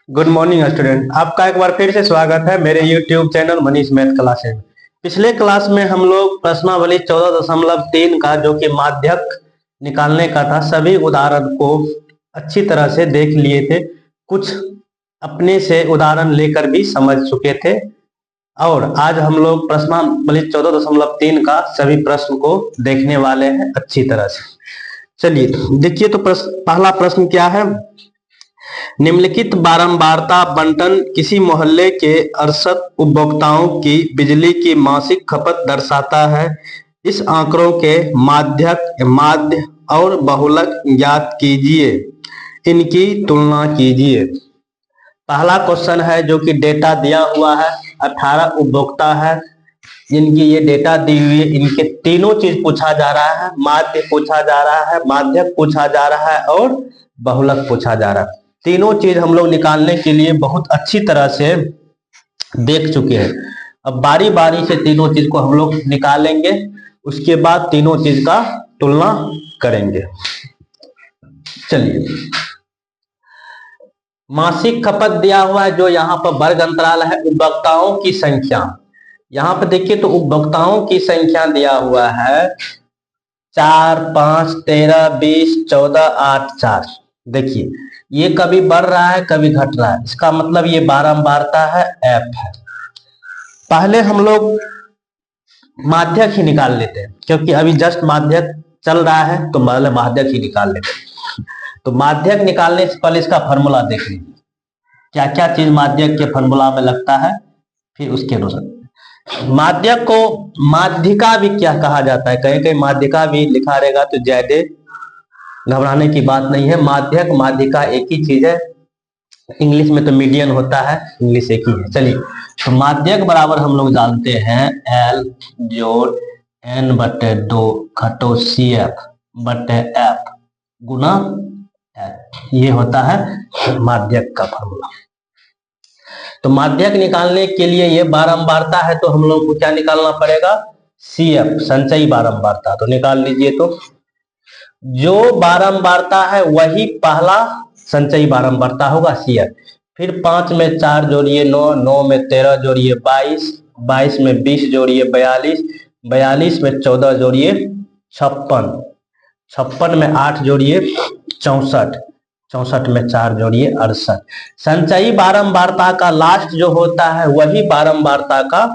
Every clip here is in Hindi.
गुड मॉर्निंग स्टूडेंट, आपका एक बार फिर से स्वागत है मेरे YouTube channel Manish math classes में। पिछले क्लास में हम लोग प्रश्नावली 14.3 का जो कि माध्यक निकालने का था, सभी उदाहरण को अच्छी तरह से देख लिए थे। कुछ अपने से उदाहरण लेकर भी समझ चुके थे और आज हम लोग प्रश्नावली 14.3 का सभी प्रश्न को देखने वाले हैं अच्छी तरह से। चलिए देखिए, तो पहला प्रश्न क्या है। निम्नलिखित बारंबारता बंटन किसी मोहल्ले के 68 उपभोक्ताओं की बिजली की मासिक खपत दर्शाता है। इस आंकड़ों के माध्यक, माध्य और बहुलक ज्ञात कीजिए, इनकी तुलना कीजिए। पहला क्वेश्चन है जो कि डेटा दिया हुआ है, 18 उपभोक्ता है, इनकी ये डेटा दी हुई है। इनके तीनों चीज पूछा जा रहा है, माध्य पूछा जा रहा है, माध्यक पूछा जा रहा है और बहुलक पूछा जा रहा है। तीनों चीज हम लोग निकालने के लिए बहुत अच्छी तरह से देख चुके हैं। अब बारी बारी से तीनों चीज को हम लोग निकालेंगे, उसके बाद तीनों चीज का तुलना करेंगे। चलिए, मासिक खपत दिया हुआ है, जो यहाँ पर वर्ग अंतराल है, उपभोक्ताओं की संख्या। यहाँ पर देखिए तो उपभोक्ताओं की संख्या दिया हुआ है 4, 5, 13, 20, 14, 8, 4। देखिए ये कभी बढ़ रहा है कभी घट रहा है, इसका मतलब ये बारंबारता है, एफ है। पहले हम लोग माध्यक ही निकाल लेते हैं, क्योंकि अभी जस्ट माध्यक चल रहा है तो पहले माध्यक ही निकाल लेते हैं। तो माध्यक निकालने से पहले इसका फॉर्मूला देख लीजिए, क्या क्या चीज माध्यक के फॉर्मूला में लगता है, फिर उसके अनुसार। माध्यक को माध्यिका भी क्या कहा जाता है, कहीं कहीं माध्यिका भी लिखा रहेगा तो ज्यादा घबराने की बात नहीं है। माध्यक माध्यिका एक ही चीज है, इंग्लिश में तो मीडियन होता है, इंग्लिश एक ही है। चलिए, तो माध्यक बराबर हम लोग जानते हैं L जोड़ N/2 घटो CF/F गुना L, ये होता है माध्यक का फॉर्मूला। तो माध्यक निकालने के लिए ये बारंबारता है तो हम लोग को क्या निकालना पड़ेगा, CF संचयी बारंबारता। तो निकाल लीजिए, तो जो बारंबारता है वही पहला संचयी बारंबारता होगा, CF। फिर 5 में 4 जोड़िए 9, 9 में 13 जोड़िए 22, 22 में 20 जोड़िए 42, 42 में 14 जोड़िए 56, 56 में 8 जोड़िए 64, 64 में 4 जोड़िए 68। संचयी बारंबारता का लास्ट जो होता है वही बारंबारता का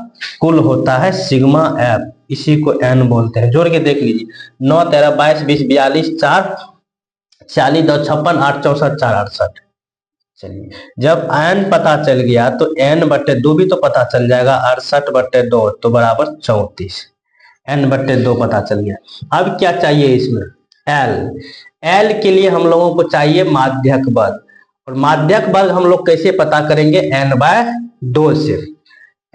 कुल होता है, सिग्मा एफ, इसी को एन बोलते हैं। जोड़ के देख लीजिए, 9, 13, 22, 20, 42, 4, 40, 2, 56, 8, 64, 4, 68। चलिए, जब एन पता चल गया तो N/2 भी तो पता चल जाएगा, 68/2 तो बराबर 34, N/2 पता चल गया। अब क्या चाहिए इसमें, L के लिए हम लोगों को चाहिए माध्यक वर्ग, और माध्यक वर्ग हम लोग कैसे पता करेंगे, N/2 से।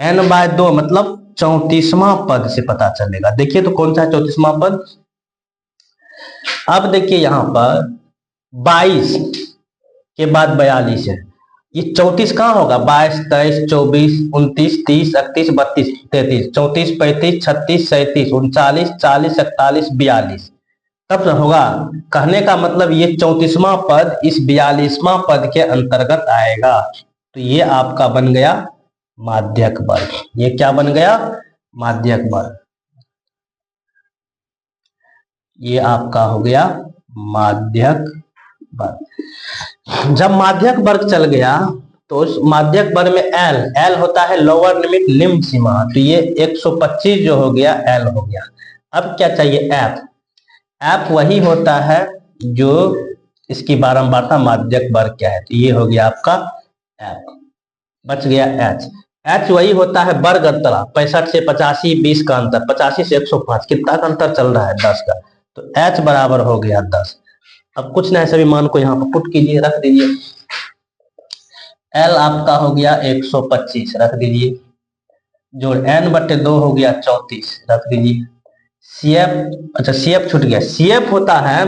N/2 मतलब 34वां पद से पता चलेगा। देखिए तो कौन सा है 34वां पद। अब देखिए यहाँ पर 22 के बाद 42 है, ये 34 कहाँ होगा, 22, 23, 24, 29, 30, 31, 32, 33, 34, 35, 36, 37, 39, 40, 41, 42, तब से होगा। कहने का मतलब ये 34वां पद इस 42वां पद के अंतर्गत आएगा, तो ये आपका बन गया माध्यक वर्ग। ये क्या बन गया, माध्यक वर्ग। ये आपका हो गया माध्यक वर्ग। जब माध्यक वर्ग चल गया तो उस माध्यक वर्ग में L होता है लोअर लिमिट, निम्न सीमा, तो ये 125 जो हो गया L हो गया। अब क्या चाहिए, F वही होता है जो इसकी बारंबारता, माध्यक वर्ग क्या है, तो ये हो गया आपका F। बच गया H वही होता है वर्ग अंतराल, 65 से 85, 20 का अंतर, 85 से 105, कितना का अंतर चल रहा है, 10 का, तो H बराबर हो गया 10। अब कुछ नहीं, सभी मान को यहाँ पर पुट कीजिए, रख दीजिए। L आपका हो गया 125, रख दीजिए, जोड़ N/2 हो गया 34, रख दीजिए। CF, अच्छा CF छूट गया, CF होता है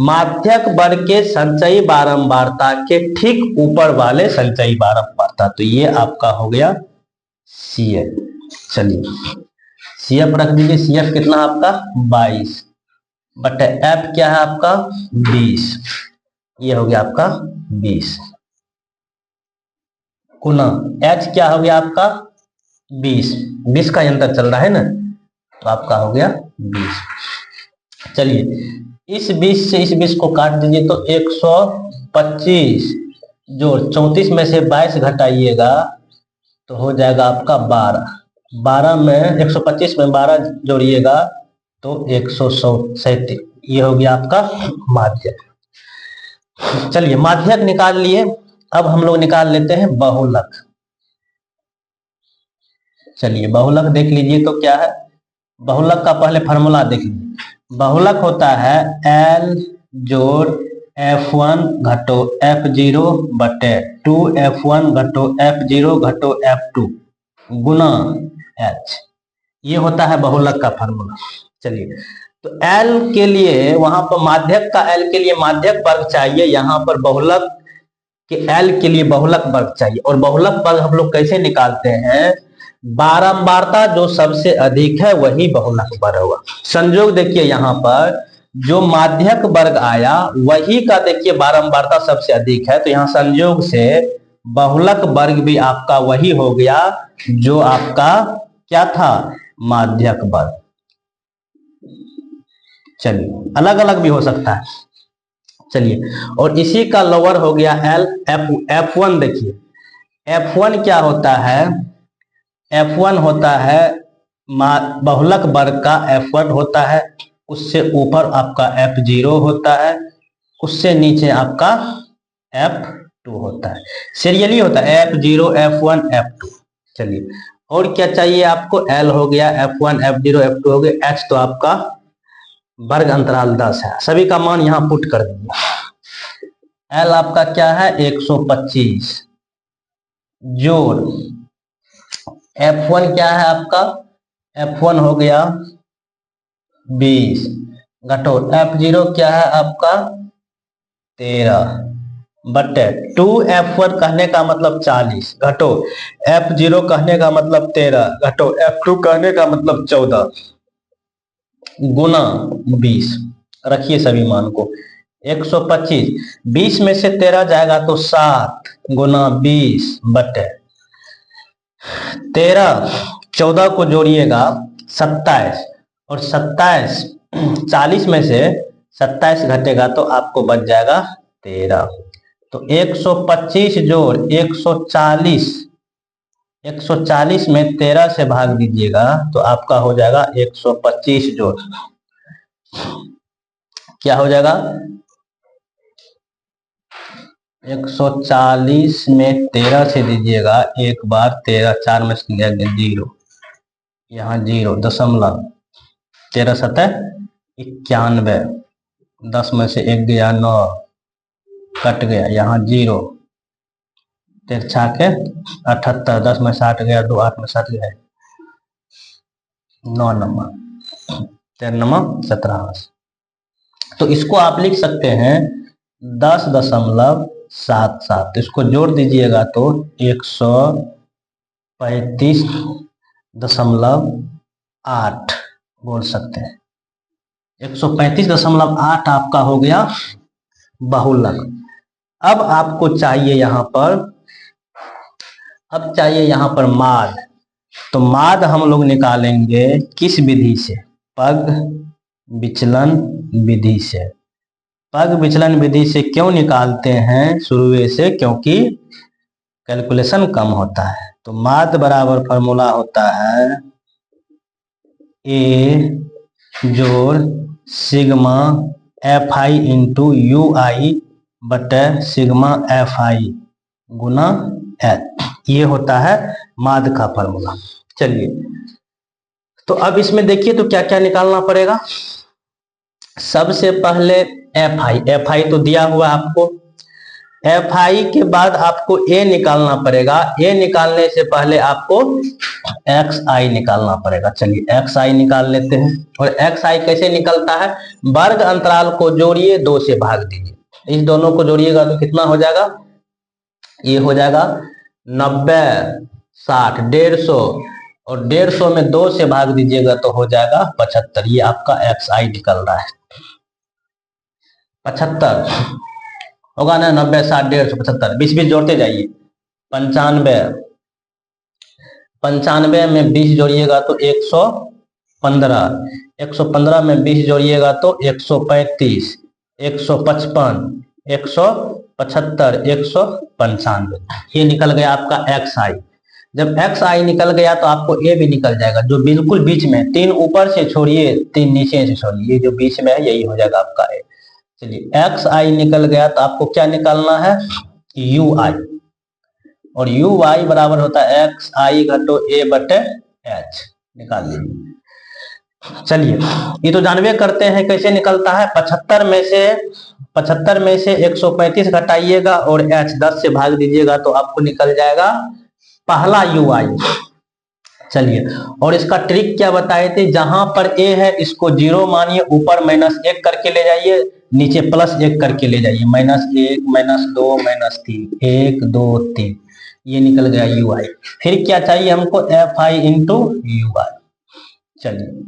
माध्यक वर्ग के संचयी बारंबारता के ठीक ऊपर वाले संचयी बारंबारता, तो ये आपका हो गया CF। चलिए CF रख दीजिए, CF कितना आपका 22 बटे F क्या है आपका 20, ये हो गया आपका 20 गुना h क्या हो गया आपका 20, 20 का अंतर चल रहा है ना, तो आपका हो गया 20। चलिए इस 20 से इस 20 को काट दीजिए तो 125 जोड़ 34 में से 22 घटाइएगा तो हो जाएगा आपका 12, 12 में 125 में 12 जोड़िएगा तो 137, ये हो गया आपका माध्यक। चलिए माध्यक निकाल लिए, अब हम लोग निकाल लेते हैं बहुलक। चलिए बहुलक देख लीजिए तो क्या है, बहुलक का पहले फार्मूला देख लीजिए। बहुलक होता है L जोड़ F1 घटो F0 बटे 2F1 घटो F0 घटो F2 गुना H, ये होता है बहुलक का फार्मूला। चलिए तो L के लिए वहां पर माध्यक का L के लिए माध्यक वर्ग चाहिए, यहाँ पर बहुलक के L के लिए बहुलक वर्ग चाहिए। और बहुलक वर्ग हम लोग कैसे निकालते हैं, बारंबारता जो सबसे अधिक है वही बहुलक वर्ग होगा। संयोग देखिए यहाँ पर जो माध्यक वर्ग आया वही का देखिए बारंबारता सबसे अधिक है, तो यहाँ संयोग से बहुलक वर्ग भी आपका वही हो गया जो आपका क्या था, माध्यक वर्ग। चलिए अलग अलग भी हो सकता है। चलिए और इसी का लोअर हो गया L F1। देखिए F1 क्या होता है, F1 होता है बहुलक वर्ग का F1 होता है, उससे ऊपर आपका F0 होता है, उससे नीचे आपका F2 होता है, सीरियली होता है F0 F1 F2। चलिए और क्या चाहिए आपको, L हो गया F1 F0 F2 हो गया, H तो आपका वर्ग अंतराल 10 है, सभी का मान यहां पुट कर दीजिए। L आपका क्या है 125 जोड़ F1 क्या है आपका, F1 हो गया 20 घटो F0 क्या है आपका 13 बटे 2F1 कहने का मतलब 40 घटो F0 कहने का मतलब 13 घटो F2 कहने का मतलब 14 गुना 20। रखिए सभी मान को 125, 20 में से 13 जाएगा तो 7 गुना 20 बटे 13, 14 को जोड़िएगा 27 और 27, 40 में से 27 घटेगा तो आपको बच जाएगा 13। तो 125 जोड़ 140, 140 में 13 से भाग दीजिएगा तो आपका हो जाएगा 125 जोड़ क्या हो जाएगा 140 में 13 से दीजिएगा, एक बार 13 4 में से गया 0, यहाँ 0 दशमलव 13 सतह 91, 10 में से 1 गया 9 कट गया, यहाँ 0 तिरछा के 78, 10 में 60 गया 2, 8 में 7 गया 9 नंबर 13 नंबर 17। तो इसको आप लिख सकते हैं 10.77, इसको जोड़ दीजिएगा तो 135.8 बोल सकते हैं, 135.8 आपका हो गया बहुलक। अब आपको चाहिए यहाँ पर, अब चाहिए यहाँ पर माद। तो माद हम लोग निकालेंगे किस विधि से, पग विचलन विधि से। पग विचलन विधि से क्यों निकालते हैं शुरू से, क्योंकि कैलकुलेशन कम होता है। तो माद बराबर फॉर्मूला होता है ए जोड़ sigma F I into U I बटे सिग्मा एफ आई गुना एच, ये होता है माद का फॉर्मूला। चलिए तो अब इसमें देखिए तो क्या क्या निकालना पड़ेगा। सबसे पहले एफ आई तो दिया हुआ आपको, एफ आई के बाद आपको ए निकालना पड़ेगा, ए निकालने से पहले आपको एक्स आई निकालना पड़ेगा। चलिए एक्स आई निकाल लेते हैं। और एक्स आई कैसे निकलता है, वर्ग अंतराल को जोड़िए 2 से भाग दीजिए, इस दोनों को जोड़िएगा तो कितना हो जाएगा, ये हो जाएगा 90 60 150, और 150 में 2 से भाग दीजिएगा तो हो जाएगा 75, ये आपका एक्स आई निकल रहा है 75। होगा ना, 90 60 150 20 20 जोड़ते जाइए। 95, 95 में 20 जोड़िएगा तो 115, 115 में 20 जोड़िएगा तो 135, 155, 175, 195, ये निकल गया आपका एक्स आई। जब एक्स आई निकल गया तो आपको ए भी निकल जाएगा, जो बिल्कुल बीच में, 3 ऊपर से छोड़िए 3 नीचे से छोड़िए, ये जो बीच में है यही हो जाएगा आपका ए। चलिए एक्स आई निकल गया तो आपको क्या निकालना है, यू आई, और यू आई बराबर होता है एक्स आई घटो ए बटे एच, निकाल लीजिए। चलिए ये तो जानवे करते हैं कैसे निकलता है, 75 में से 135 घटाइएगा और एच 10 से भाग दीजिएगा तो आपको निकल जाएगा पहला यू आई। चलिए और इसका ट्रिक क्या बताए थे, जहां पर ए है इसको 0 मानिए, ऊपर -1 करके ले जाइए, नीचे +1 करके ले जाइए, -1 -2 -3, 1 2 3, ये निकल गया यू आई। फिर क्या चाहिए हमको, एफ आई इंटू यू आई। चलिए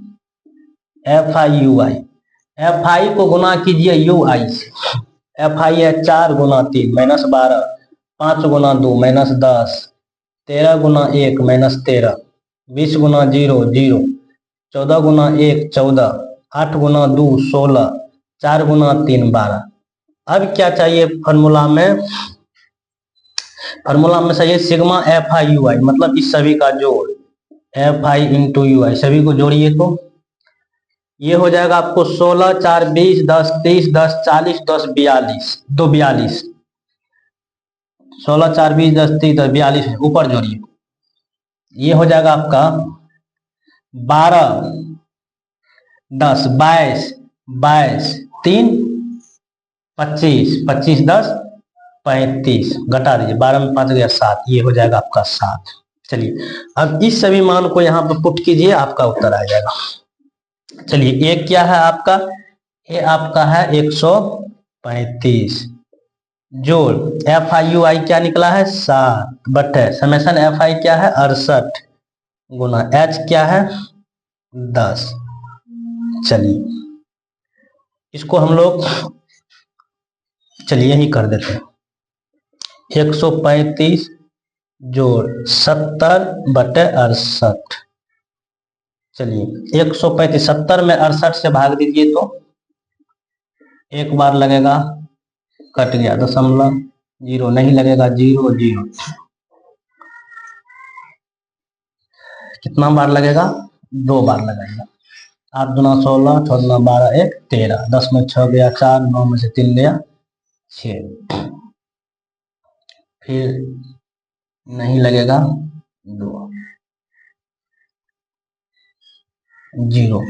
F I you I, F I को गुना कीजिए यू आई से, एफ आई है 4 गुना 3 -12, 5 गुना 2 -10, 13 गुना 1 -13, 20 गुना 0 0, 14 गुना 1 14, 8 गुना 2 16, 4 गुना 3 12। अब क्या चाहिए फॉर्मूला में, चाहिए सिग्मा एफ आई यू आई, मतलब इस सभी का जोड़, F I into U I, सभी को जोड़िए तो ये हो जाएगा आपको 16 4 20 10 30 10 40 10 42 2 42, 16 4 20 10 30 10 42, ऊपर जोड़िए, ये हो जाएगा आपका 12 10 22 22 3 25 25 10 35, घटा दीजिए, 12 में 5 गया 7, ये हो जाएगा आपका 7। चलिए अब इस सभी मान को यहाँ पर पुट कीजिए, आपका उत्तर आ जाएगा। चलिए एक क्या है आपका, ये आपका है 135 जोड़ एफ आई यू आई क्या निकला है 7 बटे समेशन एफ आई क्या है 68 गुना एच क्या है 10। चलिए इसको हम लोग चलिए यही कर देते हैं, 135 जोड़ 70 बटे 68। चलिए 135 70 में 68 से भाग दीजिए तो एक बार लगेगा, कट गया, दशमलव 0 नहीं लगेगा, 0 0, कितना बार लगेगा 2 बार लगेगा, 8 दूना 16 6 दूना 12 1 13, 10 में 6 गया 4, 9 में से 3 गया 6, फिर नहीं लगेगा 2 0,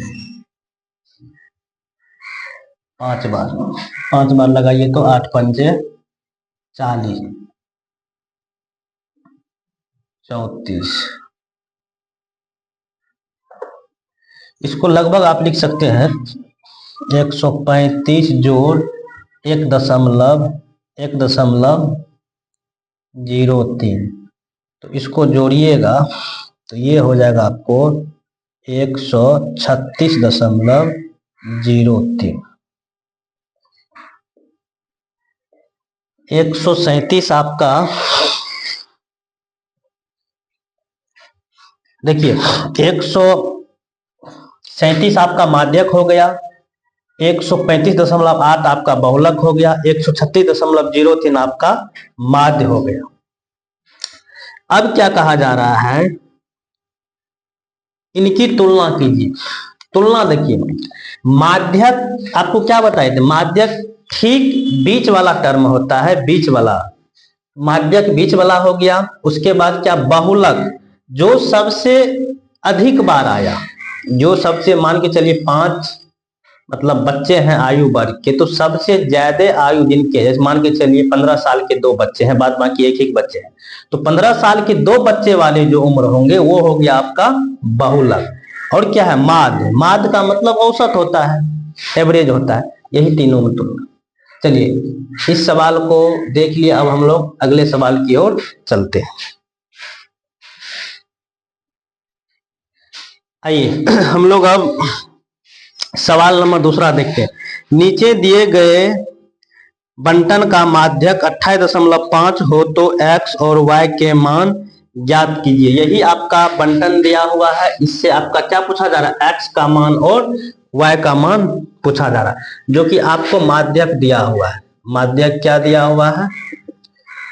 5 बार लगाइए तो 8 पंचे 40 34, इसको लगभग आप लिख सकते हैं 135 जोड़ 1.03, तो इसको जोड़िएगा तो ये हो जाएगा आपको 136.03, 137 आपका, देखिए 137 आपका माध्यक हो गया, 135.8 आपका बहुलक हो गया, 136.03 आपका माध्य हो गया। अब क्या कहा जा रहा है, इनकी तुलना कीजिए। तुलना देखिए, माध्यक आपको क्या बताए थे, माध्यक ठीक बीच वाला टर्म होता है, बीच वाला माध्यक बीच वाला हो गया। उसके बाद क्या, बहुलक जो सबसे अधिक बार आया, जो सबसे मान के चलिए 5 मतलब बच्चे हैं आयु वर्ग के, तो सबसे ज्यादा आयु जिनके, जैसे मान के चलिए 15 साल के 2 बच्चे हैं, बाद बाकी एक बच्चे हैं, तो 15 साल के 2 बच्चे वाले जो उम्र होंगे वो हो गया आपका बहुलक। और क्या है, माध्य, माध्य का मतलब औसत होता है, एवरेज होता है, यही तीनों में तुलना। चलिए इस सवाल को देख लिया, अब हम लोग अगले सवाल की ओर चलते हैं। आइए हम लोग अब सवाल नंबर दूसरा देखते हैं। नीचे दिए गए बंटन का माध्यक 28.5 हो तो x और y के मान ज्ञात कीजिए। यही आपका बंटन दिया हुआ है, इससे आपका क्या पूछा जा रहा है, x का मान और y का मान पूछा जा रहा है, जो कि आपको माध्यक दिया हुआ है। माध्यक क्या दिया हुआ है,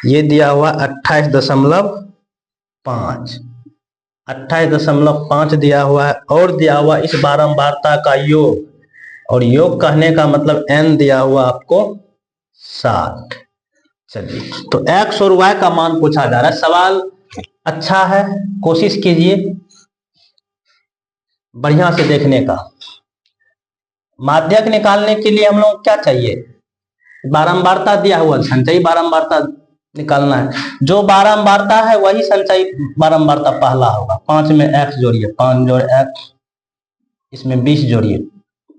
ये दिया हुआ 28.5 28.5 दिया हुआ है, और दिया हुआ इस बारंबारता का योग, और योग कहने का मतलब n दिया हुआ आपको 60। चलिए, तो x और y का मान पूछा जा रहा है। सवाल अच्छा है, कोशिश कीजिए बढ़िया से देखने का। माध्यक निकालने के लिए हम लोग क्या चाहिए, बारंबारता दिया हुआ, संचयी बारंबारता निकालना है। जो बारंबारता है वही संचयी बारंबारता पहला होगा। 5 में x जोड़िए, 5 जोड़ x, इसमें 20 जोड़िए,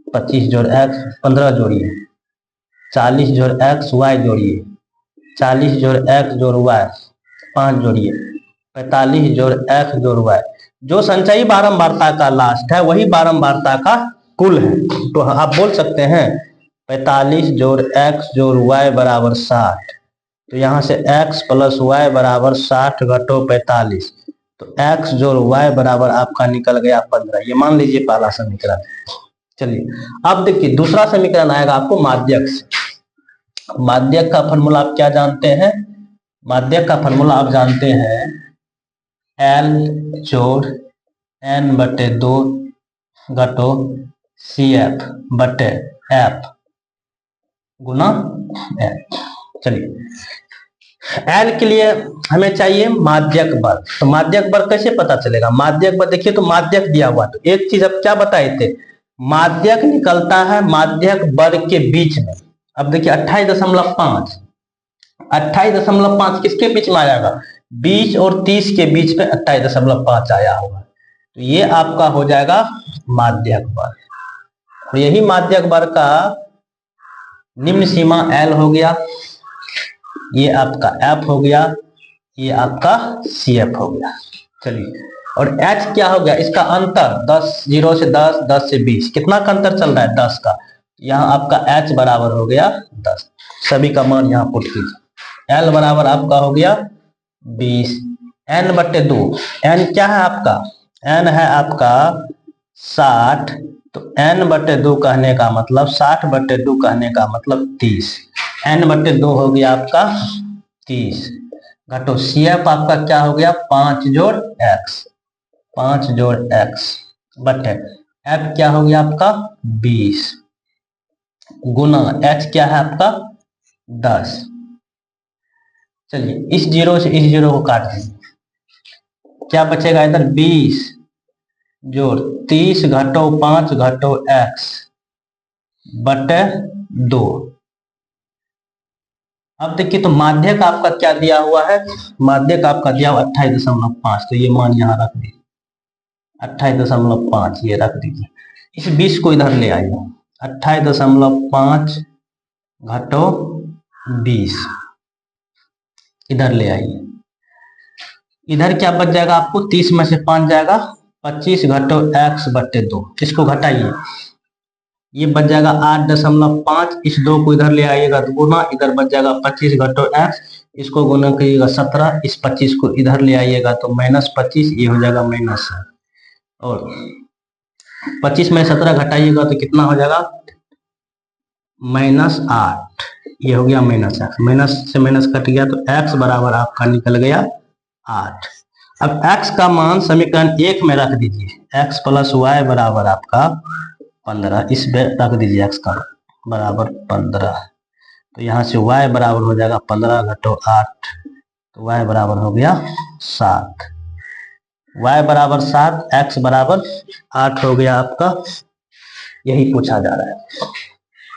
25 जोड़ x, 15 जोड़िए, 40 जोड़ x, y जोड़िए, 40 जोड़ x जोड़ y, 5 जोड़िए, 45 जोड़ x जोड़ y। जो संचयी बारंबारता का लास्ट है वही बारंबारता का कुल है। तो आप बोल सकते हैं 45 जोड़ x जोड़ y बराबर 60। तो यहाँ से x प्लस y बराबर 60 घटो 45, तो x जोड़ y बराबर आपका निकल गया 15। ये मान लीजिए पहला समीकरण। चलिए, अब देखिए दूसरा समीकरण आएगा आपको माध्यक से। माध्यक का फॉर्मूला आप क्या जानते हैं, माध्यक का फॉर्मूला आप जानते हैं L जोड़ n बटे 2 घटो CF बटे F गुना L। चलिए, L के लिए हमें चाहिए माध्यक बल। तो माध्यक बल कैसे पता चलेगा, माध्यक बल देखिए, तो माध्यक दिया हुआ, तो एक चीज अब क्या बताए थे, माध्यक निकलता है माध्यक वर्ग के बीच में। अब देखिए 28.5 28.5 किसके बीच में आएगा, 20 और 30 के बीच में 28.5 आया होगा। तो ये आपका हो जाएगा माध्यक वर्ग, और यही माध्यक वर्ग का निम्न सीमा L हो गया, ये आपका F हो गया, ये आपका CF हो गया। चलिए, और H क्या हो गया, इसका अंतर 10, 0 से 10, 10 से 20, कितना का अंतर चल रहा है, 10 का। यहाँ आपका H बराबर हो गया 10। सभी का मान यहाँ पुट कीजिए। L बराबर आपका हो गया 20, n बटे 2, n क्या है आपका, n है आपका 60। तो n बटे 2 कहने का मतलब 60 बटे 2 कहने का मतलब 30, n बटे 2 हो गया आपका 30 घटो CF आपका क्या हो गया 5 जोड़ x, 5 जोड़ x बटे F क्या हो गया आपका 20 गुना H क्या है आपका 10। चलिए, इस जीरो से इस जीरो को काट देंगे, क्या बचेगा इधर 20 जोड़ 30 घटो 5 घटो x बटे 2। अब देखिए, तो माध्यक आपका क्या दिया हुआ है, माध्यक आपका दिया हुआ 28.5। तो ये मान यहाँ रख दीजिए, 28.5 ये रख दीजिए। इस 20 को इधर ले आइए, 28.5 घटो 20 इधर ले आइए। इधर क्या बच जाएगा आपको, 30 में से 5 जाएगा, 25 घटो x बटे 2। इसको घटाइए, ये बच जाएगा 8.5। इस 2 को इधर ले आइएगा तो गुना, इधर बच जाएगा 25 घटो x, इसको गुना करिएगा 17, इस 25 को इधर ले आइएगा तो -25, ये हो जाएगा माइनस, और 25 में 17 घटाइएगा तो कितना हो जाएगा -8, ये हो गया -x। माइनस से माइनस कट गया तो x बराबर आपका निकल गया 8। अब x का मान समीकरण 1 में रख दीजिए, x प्लस वाई बराबर आपका 15, इस पे रख दीजिए x का बराबर 15। तो यहाँ से y बराबर हो जाएगा 15 घटो 8, तो y बराबर हो गया 7। y बराबर 7, x बराबर 8 हो गया आपका, यही पूछा जा रहा है।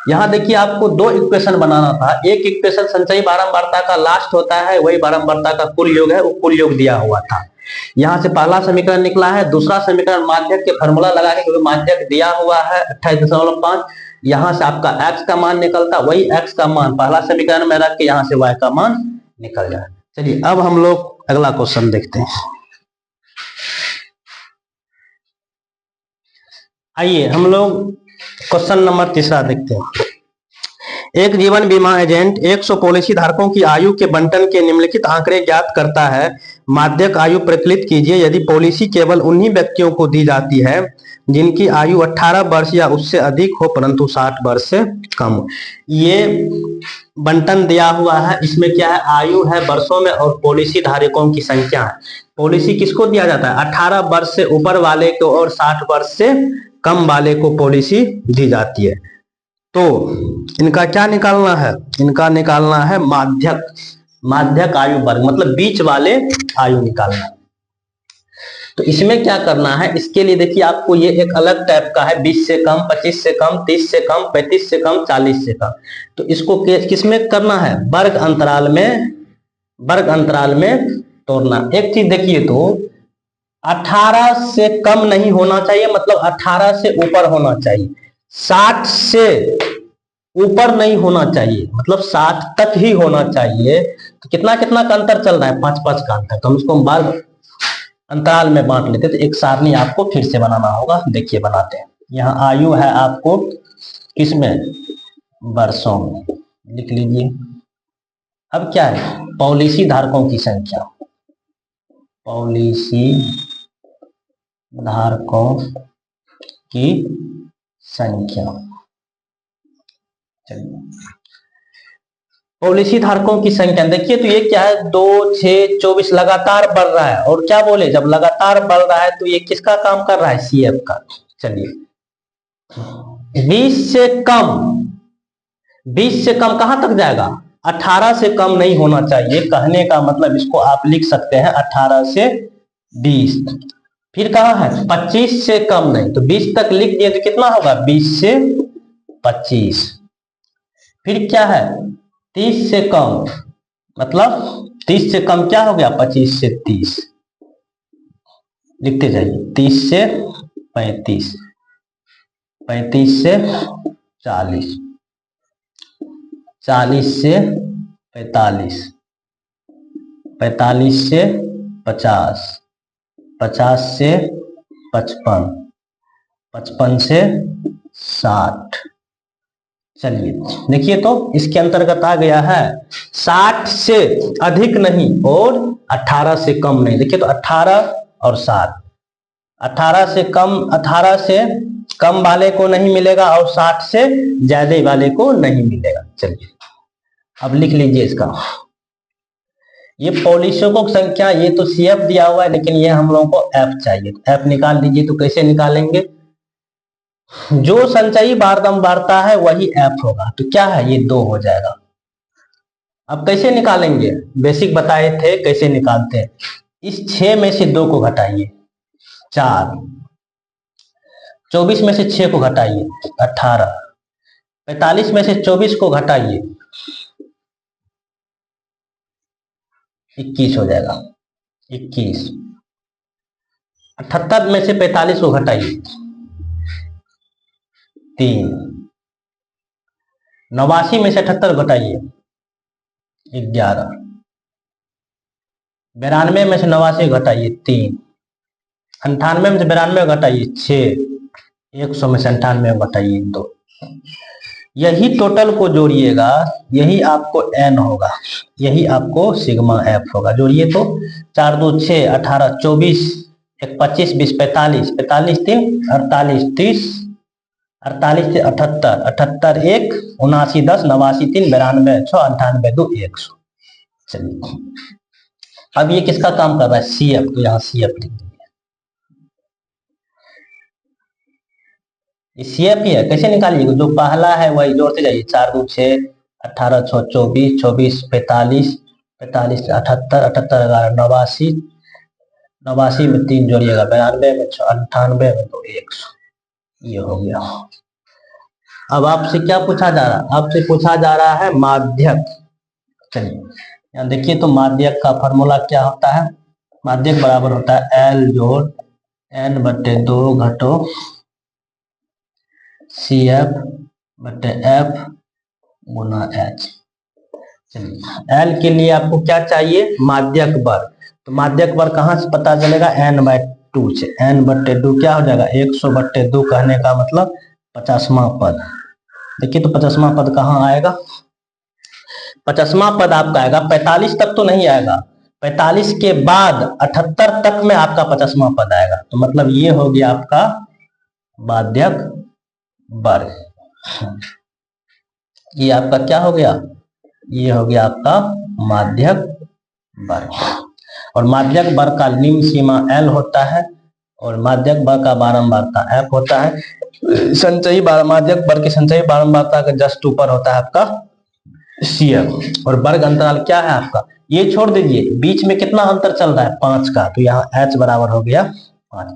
यहाँ देखिए, आपको 2 इक्वेशन बनाना था। एक इक्वेशन संचयी बारंबारता का लास्ट होता है, वही बारंबारता का कुल योग है, वो कुल योग दिया हुआ था। यहाँ से पहला समीकरण निकला है, दूसरा समीकरण माध्यक के फॉर्मूला लगा के, क्योंकि माध्यक दिया हुआ है 28.5, यहाँ से आपका x का मान निकलता, वही x का मान पहला समीकरण में रख के यहाँ से y का मान निकल जाए। चलिए, अब हम लोग अगला क्वेश्चन देखते हैं। आइए हम लोग क्वेश्चन नंबर तीसरा देखते हैं। एक जीवन बीमा एजेंट 100 पॉलिसी धारकों की आयु के बंटन के निम्नलिखित आंकड़े ज्ञात करता है। माध्यक आयु प्रकलित कीजिए। यदि पॉलिसी केवल उन्हीं व्यक्तियों को दी जाती है जिनकी आयु 18 वर्ष या उससे अधिक हो परंतु 60 वर्ष से कम। ये बंटन दिया हुआ है, इसमें क्या है, आयु है वर्षों में और पॉलिसी धारकों की संख्या है। पॉलिसी किसको दिया जाता है, 18 वर्ष से ऊपर वाले को और 60 वर्ष से कम वाले को पॉलिसी दी जाती है। तो इनका क्या निकालना है, इनका निकालना है माध्यक आयु वर्ग, मतलब बीच वाले आयु निकालना है। तो इसमें क्या करना है, इसके लिए देखिए आपको ये एक अलग टाइप का है, 20 से कम, 25 से कम, 30 से कम, 35 से कम, 40 से कम। तो इसको किसमें करना है, वर्ग अंतराल में तोड़ना। एक चीज देखिए, तो 18 से कम नहीं होना चाहिए, मतलब 18 से ऊपर होना चाहिए। 60 से ऊपर नहीं होना चाहिए, मतलब 60 तक ही होना चाहिए। तो कितना कितना का अंतर चल रहा है, 5-5 का अंतर। तो हम इसको वर्ग अंतराल में बांट लेते, तो एक सारणी आपको फिर से बनाना होगा। देखिए बनाते हैं। यहाँ आयु है आपको किसमें, वर्षों में, लिख लीजिए। अब क्या है, पॉलिसी धारकों की संख्या, पॉलिसी धारकों की संख्या। चलिए, पॉलिसी धारकों की संख्या देखिए, तो ये क्या है, 2, 6, 24 लगातार बढ़ रहा है। और क्या बोले, जब लगातार बढ़ रहा है तो ये किसका काम कर रहा है, सीएफ का। चलिए, 20 से कम कहां तक जाएगा, 18 से कम नहीं होना चाहिए। कहने का मतलब इसको आप लिख सकते हैं 18 से 20। फिर कहा है 25 से कम नहीं, तो 20 तक लिख दिए तो कितना होगा, 20 से 25। फिर क्या है, 30 से कम, मतलब 30 से कम क्या हो गया, 25 से 30। लिखते जाइए, 30 से 35, 35 से 40, 40 से 45, 45 से 50, 50 से 55, 55 से 60। चलिए देखिए, तो इसके अंतर्गत आ गया है 60 से अधिक नहीं और 18 से कम नहीं। देखिए, तो 18 और 60, 18 से कम वाले को नहीं मिलेगा और 60 से ज्यादा वाले को नहीं मिलेगा। चलिए अब लिख लीजिए इसका, ये पॉलिसियों की संख्या, ये तो सीएफ दिया हुआ है, लेकिन ये हम लोगों को एफ चाहिए। एफ निकाल लीजिए। तो कैसे निकालेंगे, जो संचयी बारदम बढ़ता है वही एफ होगा। तो क्या है, ये 2 हो जाएगा। अब कैसे निकालेंगे, बेसिक बताए थे कैसे निकालते हैं। इस 6 में से 2 को घटाइए, 4, 24 में से 6 को घटाइए, 18, 45 में से 24 को घटाइए, 21 हो जाएगा, 21। 78 में से 45 को घटाइए, 3। 89 में से 78 घटाइए, 11। 92 में से 89 घटाइए, 3। 98 में से 92 घटाइए, 6। 100 में से 98 घटाइए, 2। यही टोटल को जोड़िएगा, यही आपको एन होगा, यही आपको सिग्मा एफ होगा। जोड़िए तो 4, 2, 6, 18, 24, 1, 25, 20, 45, 45, 3, 48, 30, 48 से 78, 78, 1, 79, 10, 89, 3, 92, 6, 98, 2, 100। चलिए, अब ये किसका काम कर रहा है, सीएफ। तो यहाँ सीएफ लिख दीजिए, सीएफ ही है। कैसे निकालिएगा, जो पहला है वही जोड़ते जाइए, 4, 2, 6, 18, 6, 24, 24, 45, 45, 78, 78, 11, 89, 89 में 3 जोड़िएगा, 92 में 6, 98 में 2, 100। ये हो गया। अब आपसे क्या पूछा जा रहा है, आपसे पूछा जा रहा है माध्यक। चलिए यहाँ देखिए, तो माध्यक का फॉर्मूला क्या होता है, माध्यक बराबर होता है एल जोड़ एन बटे 2 घटो सी एफ बटे एफ गुना एच। चलिए, एल के लिए आपको क्या चाहिए, माध्यक वर्ग। तो माध्यक वर्ग कहाँ से पता चलेगा, n/2 से। n/2 क्या हो जाएगा, 100/2 कहने का मतलब 50वां पद। देखिए तो 50वां पद कहाँ आएगा? 50वां पद आपका आएगा 45 तक तो नहीं आएगा, 45 के बाद 78 तक में आपका 50वां पद आएगा। तो मतलब ये हो गया आपका माध्यक वर्ग। ये आपका क्या हो गया? ये हो गया आपका माध्यक वर्ग। और माध्यक वर्ग का निम्न सीमा L होता है और माध्यक वर्ग का बारंबारता F होता है। संचयी माध्यक वर्ग की संचयी बारंबारता के जस्ट ऊपर होता है आपका CF। और वर्ग अंतराल क्या है आपका? ये छोड़ दीजिए, बीच में कितना अंतर चल रहा है? 5 का, तो यहाँ H बराबर हो गया 5।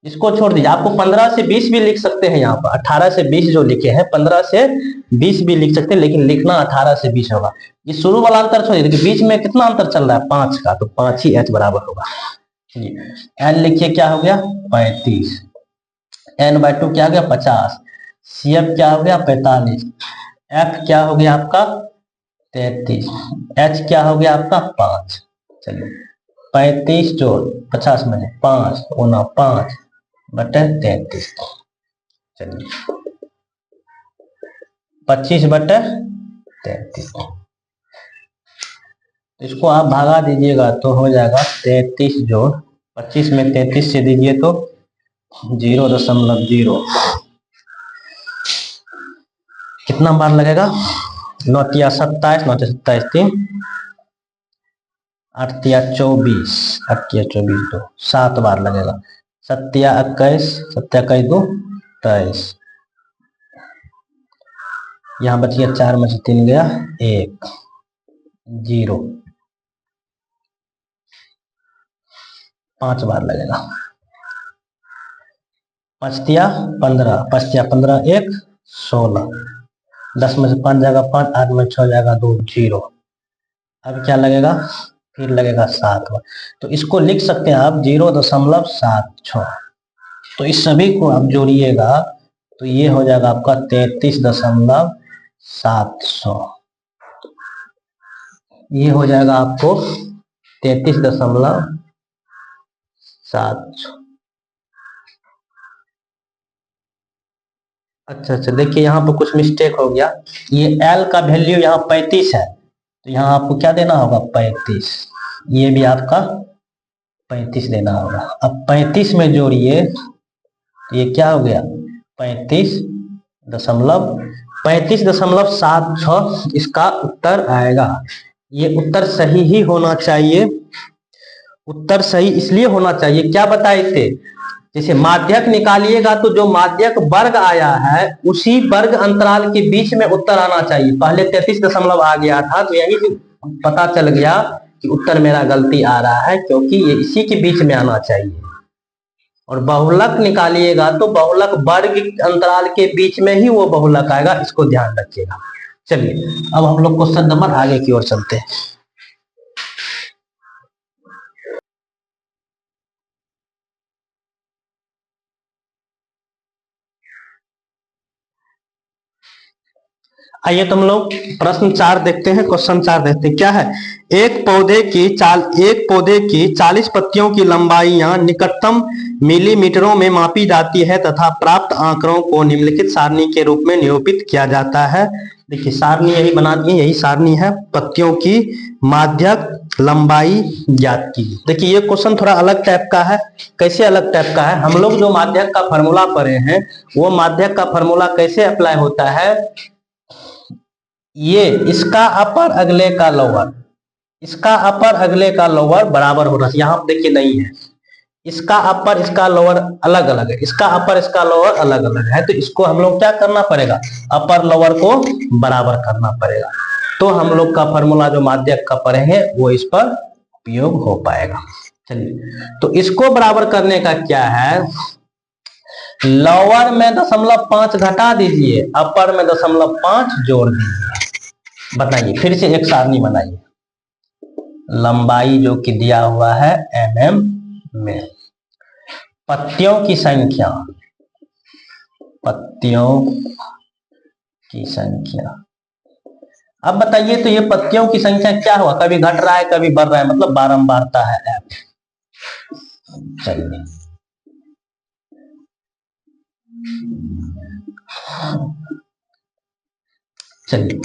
इसको छोड़ दीजिए, आपको 15 से 20 भी लिख सकते हैं। यहाँ पर 18 से 20 जो लिखे हैं, 15 से 20 भी लिख सकते हैं, लेकिन लिखना 18 से 20 होगा। ये शुरू वाला अंतर छोड़िए, देखिए बीच में कितना अंतर चल रहा है? 5 का, तो 5 ही H बराबर होगा। L लिखिए क्या हो गया? 35। N/2 क्या हो गया? 50। CF क्या हो गया? 45। F क्या हो गया आपका? 33। H क्या हो गया आपका? 5। चलिए 35 जोड़ 50 में 5 गुना 5 बटे 33। चलिए 25 बटे 33। इसको आप भागा दीजिएगा तो हो जाएगा 33 जोड़ 25 में 33 से दीजिए तो 0.0। कितना बार लगेगा? 9 तिया 27, 9 तिया 27 3, 8 तिया 24, 8 तिया 24 2, 7 बार लगेगा। 7 तिया 21, 7 तिया 21 2 23। यहाँ बच गया 4 में से 3 गया 1, 0, 5 बार लगेगा। 5 तिया 15, 5 तिया 15 1, 16, 10 में से 5 जाएगा 5, 8 में 6 जाएगा 2, 0। अब क्या लगेगा? फिर लगेगा 7 बार। तो इसको लिख सकते हैं आप 0.76। तो इस सभी को आप जोड़िएगा तो ये हो जाएगा आपका 33.700। ये हो जाएगा आपको 33.700। अच्छा, देखिए यहाँ पर कुछ मिस्टेक हो गया। ये L का वैल्यू यहाँ 35 है, तो यहाँ आपको क्या देना होगा? 35। ये भी आपका 35 देना होगा। अब 35 में जोड़िए तो ये क्या हो गया? 35.76 इसका उत्तर आएगा। ये उत्तर सही ही होना चाहिए। उत्तर सही इसलिए होना चाहिए, क्या बताए थे? जैसे माध्यक निकालिएगा तो जो माध्यक वर्ग आया है उसी वर्ग अंतराल के बीच में उत्तर आना चाहिए। पहले 33 दशमलव आ गया था, तो यही पता चल गया कि उत्तर मेरा गलती आ रहा है, क्योंकि ये इसी के बीच में आना चाहिए। और बहुलक निकालिएगा तो बहुलक वर्ग अंतराल के बीच में ही वो बहुलक आएगा, इसको ध्यान रखिएगा। चलिए अब हम लोग क्वेश्चन नंबर आगे की ओर चलते हैं। आइए तो हम लोग प्रश्न 4 देखते हैं। क्वेश्चन 4 देखते हैं क्या है। एक पौधे की 40 पत्तियों की लंबाइयां निकटतम मिलीमीटरों में मापी जाती है तथा प्राप्त आंकड़ों को निम्नलिखित सारणी के रूप में निरूपित किया जाता है। देखिए सारणी यही बना दी, यही सारणी है। पत्तियों की माध्यक लंबाई ज्ञात की। देखिए ये क्वेश्चन थोड़ा अलग टाइप का है। कैसे अलग टाइप का है? हम लोग जो माध्यक का फॉर्मूला पढ़े हैं, वो माध्यक का फॉर्मूला कैसे अप्लाई होता है? ये इसका अपर अगले का लोअर, इसका अपर अगले का लोअर बराबर होना चाहिए। यहाँ देखिए नहीं है, इसका अपर इसका लोअर अलग अलग है, इसका अपर इसका लोअर अलग अलग है। तो इसको हम लोग क्या करना पड़ेगा? अपर लोअर को बराबर करना पड़ेगा। तो हम लोग का फॉर्मूला जो माध्यक का पढ़े हैं वो इस पर उपयोग हो पाएगा। चलिए तो इसको बराबर करने का क्या है? लोअर में 0.5 घटा दीजिए, अपर में 0.5 जोड़ दीजिए। बताइए, फिर से एक सारणी बनाइए। लंबाई जो कि दिया हुआ है mm में, पत्तियों की संख्या, पत्तियों की संख्या। अब बताइए तो ये पत्तियों की संख्या क्या हुआ? कभी घट रहा है कभी बढ़ रहा है, मतलब बारंबारता है f। चलिए चलिए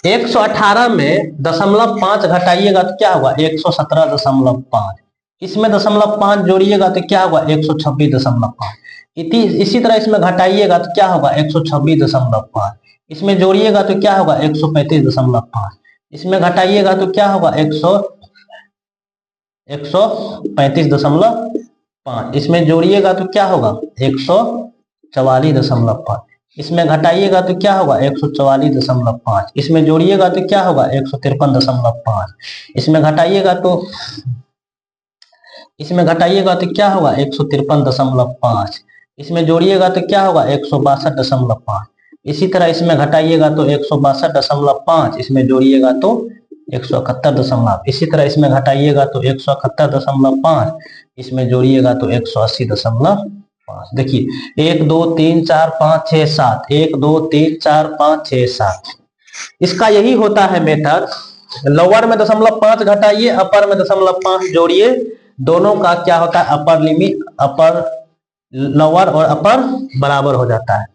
118 में 0.5 घटाइएगा तो क्या होगा 117.5। इसमें 0.5 जोड़िएगा तो क्या होगा 126.5। इसी तरह इसमें घटाइएगा तो क्या होगा 126.5। इसमें जोड़िएगा तो क्या होगा 135.5। इसमें घटाइएगा तो क्या होगा 135.5। इसमें जोड़िएगा तो क्या होगा 144.5। इसमें घटाइएगा तो क्या होगा 144.5। इसमें जोड़िएगा तो क्या होगा 153.5। इसमें घटाइएगा तो क्या होगा 153.5। इसमें जोड़िएगा तो क्या होगा 162.5। इसी तरह इसमें घटाइएगा तो 162.5। इसमें जोड़िएगा तो 171.5। इसी तरह इसमें घटाइएगा तो 171.5। इसमें जोड़िएगा तो 180.5। देखिए 1 2 3 4 5 6 7, 1 2 3 4 5 6 7। इसका यही होता है मेथड। लोअर में 0.5 घटाइए, अपर में 0.5 जोड़िए, दोनों का क्या होता है अपर लिमिट, अपर लोअर और अपर बराबर हो जाता है।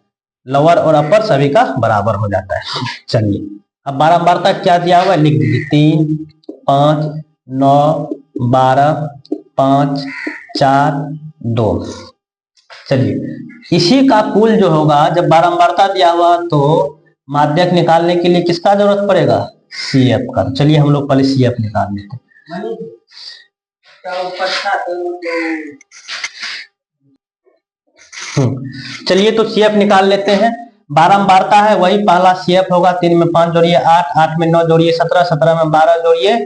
लोअर और अपर सभी का बराबर हो जाता है। चलिए अब बारंबारता क्या दिया हुआ है लिख दीजिए 3 5 9 12 5 4 2। चलिए इसी का कुल जो होगा, जब बारंबारता दिया हुआ तो माध्यक निकालने के लिए किसका जरूरत पड़ेगा CF का। चलिए हम लोग पहले CF निकाल लेते हैं। चलिए तो CF निकाल लेते हैं। बारंबारता है वही पहला CF होगा। 3 में 5 जोड़िए 8, 8 में 9 जोड़िए 17, 17 में 12 जोड़िए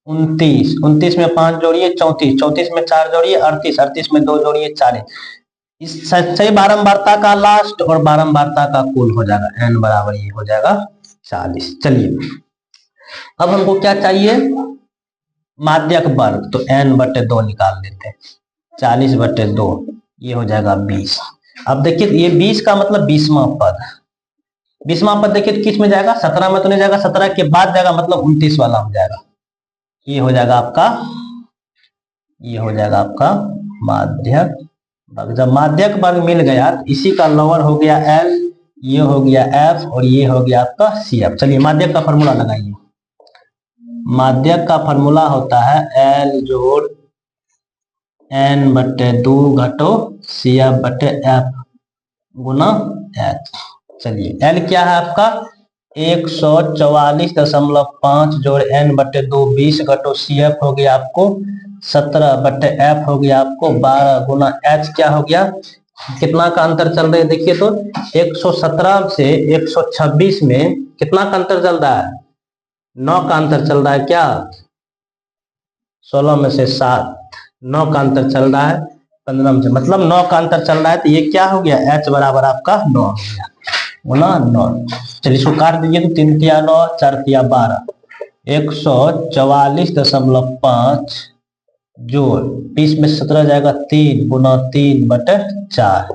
29, 29 में 5 जोड़िए 34, 34 में 4 जोड़िए 38, 38 में 2 जोड़िए 40। इस सही बारंबारता का लास्ट और बारंबारता का कुल हो जाएगा n बराबर ये हो जाएगा 40। चलिए अब हमको क्या चाहिए माध्यक वर्ग, तो n/2 निकाल लेते हैं। 40/2 ये हो जाएगा 20। अब देखिए ये 20 का मतलब 20वां पद। 20वां पद देखिए किस में जाएगा 17 में तो नहीं जाएगा, 17 के बाद जाएगा मतलब 29 वाला में जाएगा। ये हो जाएगा आपका माध्यक वर्ग। जब माध्यक वर्ग मिल गया तो इसी का लोअर हो गया L, ये हो गया F और ये हो गया आपका CF। चलिए माध्यक का फॉर्मूला लगाइए। माध्यक का फॉर्मूला होता है L जोड़ n/2 घटो CF/F गुना H। चलिए L क्या है आपका 144.5 जोड़ n/2 20 घटो CF हो गया आपको 17/F हो गया आपको 12 गुना H क्या हो गया, कितना का अंतर चल रहा है देखिए तो 117 से 126 में कितना का अंतर चल रहा है 9 का अंतर चल रहा है। क्या 16 में से 7, 9 का अंतर चल रहा है 15 में से, मतलब 9 का अंतर चल रहा है। तो ये क्या हो गया H बराबर आपका 9 हो गया बोला 9। चलिए इसको काट दीजिए तो 3 तिया 9 4 तिया 12, 144.5 जोड़ 20 में 17 जाएगा 3 गुना 3/4,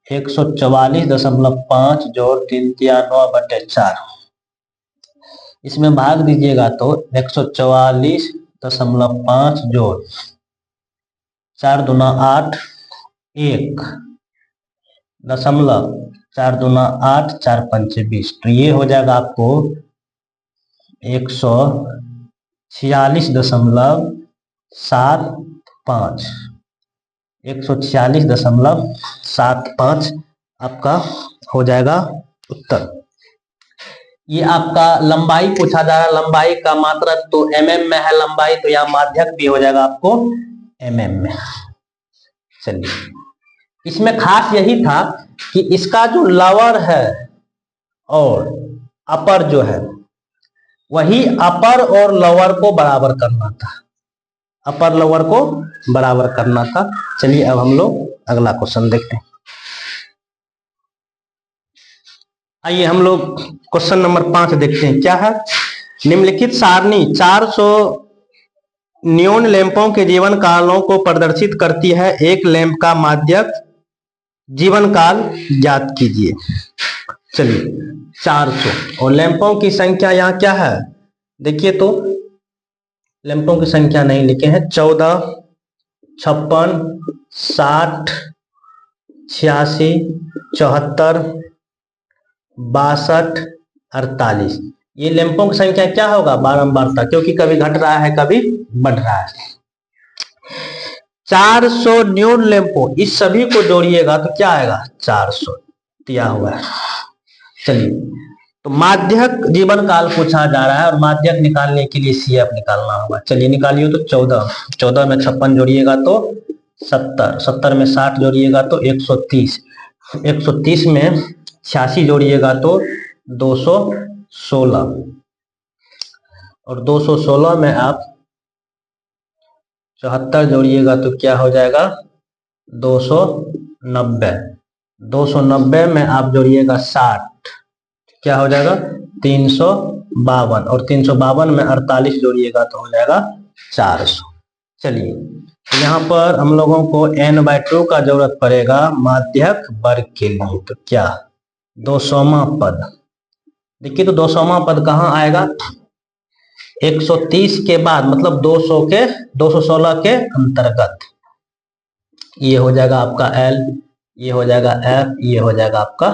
144.5 जोड़ 3 तिया 9/4। इसमें भाग दीजिएगा तो 144.5 जोड़ 4 दूना 8 1 दशमलव 4 दूना 8 4 पंचे 20। तो ये हो जाएगा आपको 146.75 146.75 आपका हो जाएगा उत्तर। ये आपका लंबाई पूछा जा रहा है, लंबाई का मात्रा तो mm में है लंबाई, तो यहाँ माध्यक भी हो जाएगा आपको mm में। चलिए इसमें खास यही था कि इसका जो लोअर है और अपर जो है वही अपर और लोअर को बराबर करना था, अपर लोअर को बराबर करना था। चलिए अब हम लोग अगला क्वेश्चन देखते हैं। आइए हम लोग क्वेश्चन नंबर 5 देखते हैं। क्या है निम्नलिखित सारणी 400 नियोन लैंपों के जीवन कालों को प्रदर्शित करती है। एक लैंप का माध्यक जीवन काल ज्ञात कीजिए। चलिए 400 और लैंपों की संख्या यहाँ क्या है देखिए तो लैंपों की संख्या नहीं लिखे हैं 14 56 60 86 74 62 48। ये लैंपों की संख्या क्या होगा? बारंबारता, क्योंकि कभी घट रहा है कभी बढ़ रहा है। 400 न्यून लैंपों, इस सभी को जोड़िएगा तो क्या आएगा? 400 दिया हुआ है। चलिए, तो माध्यक जीवन काल पूछा जा रहा है और माध्यक निकालने के लिए CF निकालना होगा। चलिए निकालिए। तो 14 में 56 जोड़िएगा तो 70, 70 में 60 जोड़िएगा तो 130, 130 में 86 जोड़िएगा तो 216, और 216 में आप 74 जोड़िएगा तो क्या हो जाएगा? 290, 290 में आप जोड़िएगा 60, क्या हो जाएगा? 352, और 352 में 48 जोड़िएगा तो हो जाएगा 400। चलिए, तो यहाँ पर हम लोगों को n/2 का जरूरत पड़ेगा माध्यक वर्ग के लिए। तो क्या 200वां पद, देखिए तो 200वां पद कहाँ आएगा? 130 के बाद, मतलब 216 के अंतर्गत। ये हो जाएगा आपका L, ये हो जाएगा F, ये हो जाएगा आपका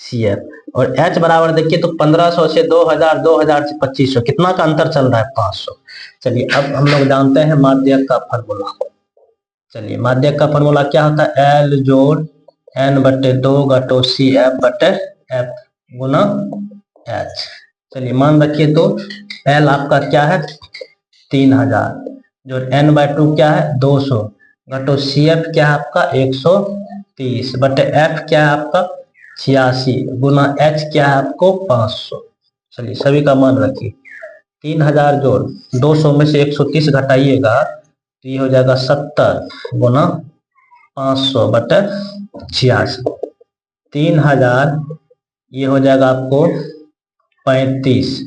CF। और H बराबर देखिए तो 1500 से 2000, 2000 से 2500, कितना का अंतर चल रहा है? 500। चलिए, अब हम लोग जानते हैं माध्यक का फार्मूला। चलिए, माध्यक का फार्मूला क्या होता है? L जोड़ N/2 घटो CF बटे F गुना H। चलिए, मान रखिए तो L आपका क्या है? 3000, जो N/2 क्या है? 200, घटो CF क्या है आपका? 130 बटे F क्या है आपका? 86 गुना H क्या है आपको? 500। चलिए, सभी का मान रखिए। 3000 जोड़ 200 में से 130 घटाइएगा तो ये हो जाएगा 70 गुना 500 बटे 86। 3000 ये हो जाएगा आपको 35,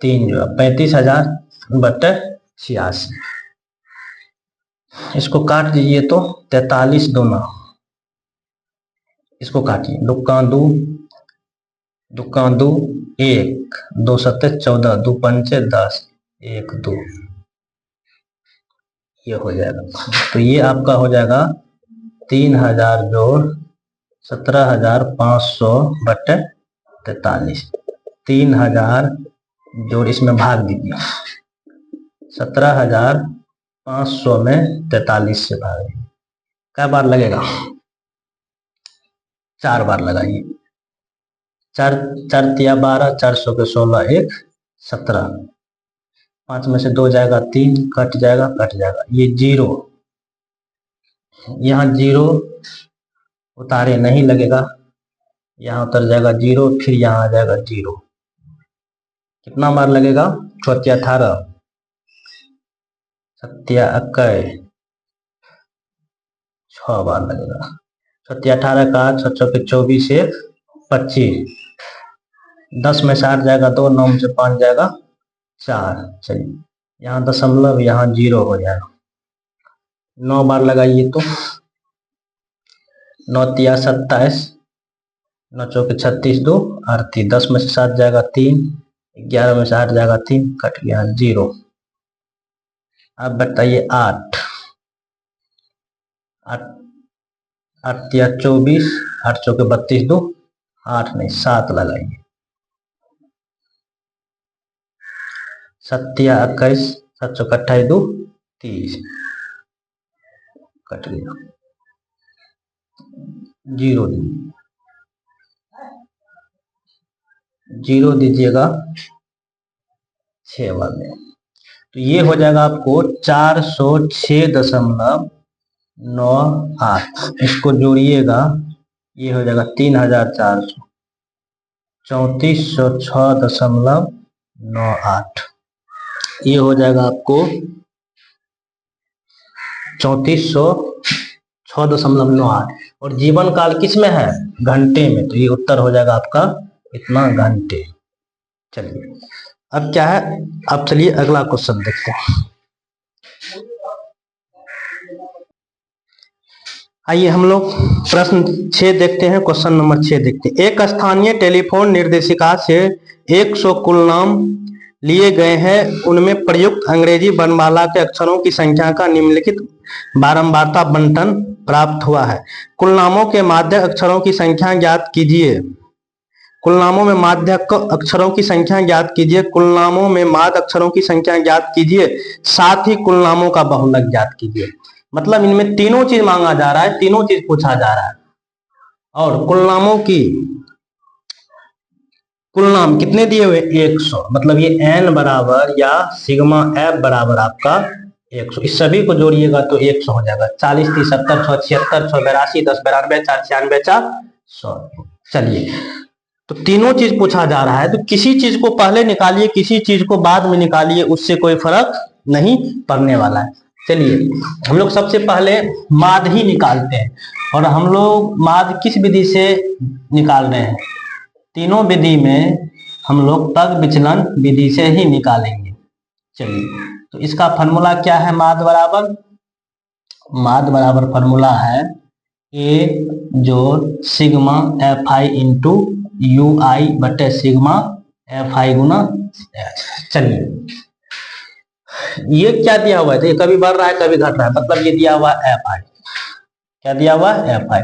3 जो 35,000 बटे 86। इसको काट दीजिए तो 43 दूना, इसको काटिए। दुक्का दू, दुक्का दू 1, 2 सत्ते 14, 2 पंचे 10, 1 2, ये हो जाएगा। तो ये आपका हो जाएगा 3000 जोड़ 17,500 बटे 43। 3000 जोड़ इसमें भाग दीजिए, 17,500 में 43 से भाग दीजिए। क्या बार लगेगा? 4 बार लगाइए। 4 4 तिया 12, 400 के 16, 1 17, 5 में से 2 जाएगा 3, कट जाएगा, कट जाएगा। ये 0, यहाँ 0 उतारे नहीं लगेगा, यहाँ उतर जाएगा 0, फिर यहाँ आ जाएगा 0। कितना बार लगेगा? 18, 7 6 बार लगेगा। 7 का 6 के 24 से 25, 10 में से 8 जाएगा 2, 9 में से 5 जाएगा 4। चलिए, यहाँ दशमलव, यहाँ 0 हो जाएगा। 9 बार लगाइए तो 9 तिया 27, 9 चौके 36, 2 38, 10 में से 7 जाएगा 3, 11 में से 8 जाएगा 3, कट गया 0। अब बताइए 8 तिया 24, 8 चौके 32, 2 8 नहीं 7 लगाइए। 7 तिया 21, 7 चौके 28, 2 30, कट गया 0 दीजिए, 0 दीजिएगा 6 बार में। तो ये हो जाएगा आपको 406.98। इसको जोड़िएगा, ये हो जाएगा 3400, 3406.98। ये हो जाएगा आपको 3406.98। और जीवन काल किस में है? घंटे में। तो ये उत्तर हो जाएगा आपका इतना घंटे। चलिए, अब क्या है? अब चलिए अगला क्वेश्चन देखते हैं। आइए हम लोग प्रश्न 6 देखते हैं। क्वेश्चन नंबर 6 देखते हैं। एक स्थानीय टेलीफोन निर्देशिका से 100 कुल नाम लिए गए हैं, उनमें प्रयुक्त अंग्रेजी वर्णमाला के अक्षरों की संख्या का निम्नलिखित बारंबारता बंटन प्राप्त हुआ है। कुल नामों के माध्य अक्षरों की संख्या ज्ञात कीजिए। कुल नामों में माध्यक अक्षरों की संख्या ज्ञात कीजिए। कुल नामों में माद अक्षरों की संख्या ज्ञात कीजिए, साथ ही कुल नामों का बहुलक ज्ञात कीजिए। मतलब इनमें तीनों चीज मांगा जा रहा है, तीनों चीज पूछा जा रहा है। और कुल नामों की कुल नाम कितने दिए हुए? 100। मतलब ये n बराबर या सिग्मा f बराबर आपका 100। इस सभी को जोड़िएगा तो 100 हो जाएगा। 40 30 70 6 76 6 82 10 92 4 96 4 100। चलिए, तो तीनों चीज पूछा जा रहा है, तो किसी चीज को पहले निकालिए, किसी चीज को बाद में निकालिए, उससे कोई फर्क नहीं पड़ने वाला है। चलिए, हम लोग सबसे पहले माद ही निकालते हैं। और हम लोग माद किस विधि से निकाल रहे हैं? तीनों विधि में हम लोग तग विचलन विधि से ही निकालेंगे। चलिए, तो इसका फॉर्मूला क्या है? माद बराबर फॉर्मूला है ए जोड़ sigma F I into U I बटे सिग्मा एफ आई गुना एच। चलिए, ये क्या दिया हुआ है? तो ये कभी बढ़ रहा है कभी घट रहा है, मतलब ये दिया हुआ है एफ आई। क्या दिया हुआ है? F I.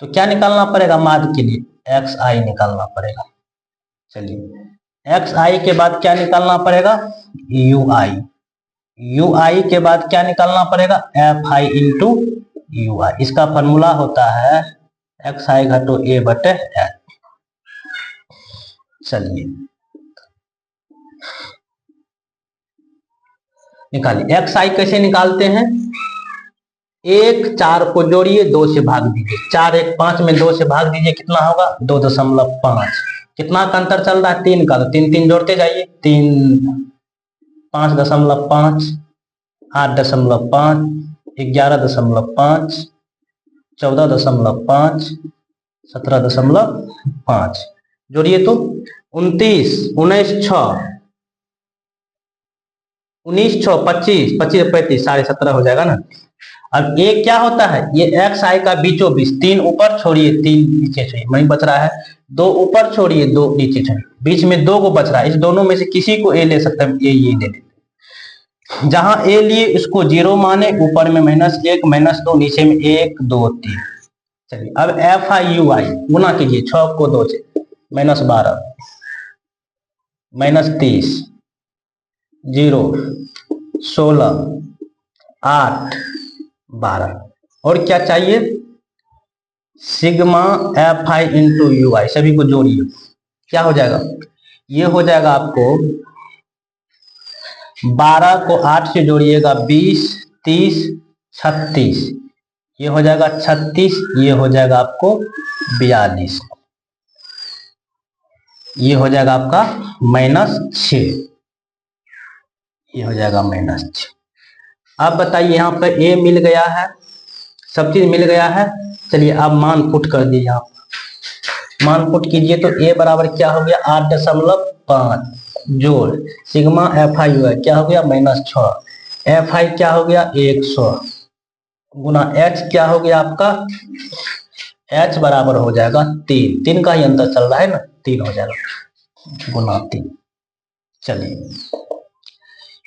तो क्या निकालना पड़ेगा माद के लिए? एक्स आई निकालना पड़ेगा। चलिए, एक्स आई के बाद क्या निकालना पड़ेगा? You I. यू आई के बाद क्या निकालना पड़ेगा? एफ आई इंटू यू आई। इसका फॉर्मूला होता है एक्स आई घटो ए बटे एच। चलिए, निकालिए। एक्स आई कैसे निकालते हैं? 1 4 को जोड़िए, 2 से भाग दीजिए। 4 1 5 में 2 से भाग दीजिए, कितना होगा? 2.5। कितना का अंतर चल रहा है? 3 का। तो 3 3 जोड़ते जाइए। 3 5.5 8.5 11.5 14.5 17.5 जोड़िए तो 29 19 6 19 6 25 25 35 17.5 हो जाएगा ना। अब ये क्या होता है? ये एक्स आई का बीचों बीच। 3 ऊपर छोड़िए, 3 नीचे छोड़िए, वहीं बच रहा है। 2 ऊपर छोड़िए, 2 नीचे छोड़िए, बीच में 2 को बच रहा है। इस दोनों में से किसी को ए ले सकते हैं। ये ले लेते, जहां ए लिए इसको 0 माने, ऊपर में -1 -2 नीचे में 1 2 3। चलिए, अब एफ आई यू आई गुना कीजिए। 6 को 2 से -12 -30 0 16 8 12। और क्या चाहिए? Sigma F I into U I. सभी को जोड़िए, क्या हो जाएगा? ये हो जाएगा आपको 12 को 8 से जोड़िएगा 20 30 36। ये हो जाएगा 36। ये हो जाएगा आपको 42। ये हो जाएगा आपका -6। ये हो जाएगा -6। अब बताइए, यहाँ पर ए मिल गया है, सब चीज मिल गया है। चलिए, अब मान पुट कर दिए। यहाँ मान पुट कीजिए तो ए बराबर क्या हो गया? 8.5 जोड़ सिग्मा एफ आई हुआ क्या हो गया? -6। एफ आई क्या हो गया? 100 गुना एच क्या हो गया आपका? एच बराबर हो जाएगा 3। 3 का ही अंतर चल रहा है ना, 3 हो जाएगा गुना 3। चलिए,